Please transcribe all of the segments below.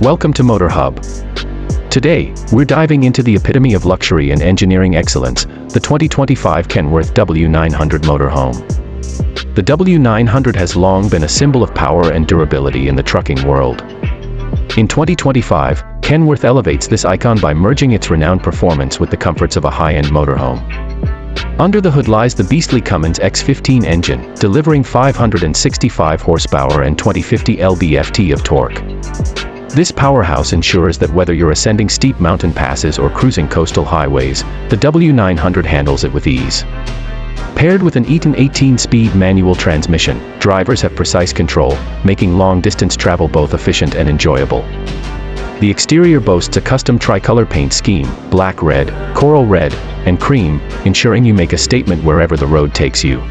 Welcome to Motor Hub. Today, we're diving into the epitome of luxury and engineering excellence, the 2025 Kenworth W900 Motorhome. The W900 has long been a symbol of power and durability in the trucking world. In 2025, Kenworth elevates this icon by merging its renowned performance with the comforts of a high-end motorhome. Under the hood lies the beastly Cummins X15 engine, delivering 565 horsepower and 2050 lb-ft of torque. This powerhouse ensures that whether you're ascending steep mountain passes or cruising coastal highways, the W900 handles it with ease. Paired with an Eaton 18-speed manual transmission, drivers have precise control, making long-distance travel both efficient and enjoyable. The exterior boasts a custom tricolor paint scheme, black red, coral red, and cream, ensuring you make a statement wherever the road takes you.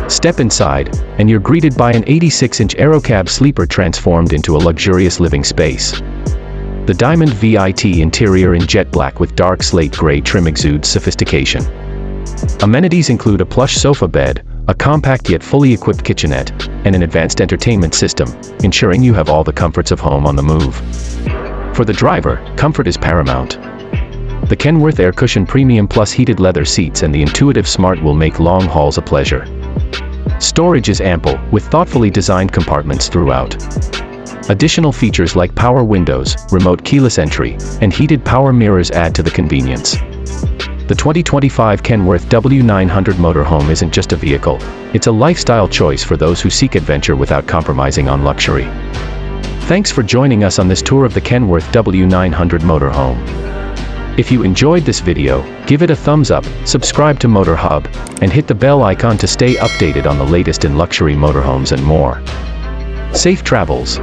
Step inside, and you're greeted by an 86-inch Aerocab sleeper transformed into a luxurious living space. The diamond VIT interior in jet black with dark slate gray trim exudes sophistication. Amenities include a plush sofa bed, a compact yet fully equipped kitchenette, and an advanced entertainment system, ensuring you have all the comforts of home on the move. For the driver, comfort is paramount. The Kenworth Air Cushion Premium Plus heated leather seats and the intuitive Smart will make long hauls a pleasure. Storage is ample, with thoughtfully designed compartments throughout. Additional features like power windows, remote keyless entry, and heated power mirrors add to the convenience. The 2025 Kenworth W900 Motorhome isn't just a vehicle, it's a lifestyle choice for those who seek adventure without compromising on luxury. Thanks for joining us on this tour of the Kenworth W900 Motorhome. If you enjoyed this video, give it a thumbs up, subscribe to Motor Hub, and hit the bell icon to stay updated on the latest in luxury motorhomes and more. Safe travels!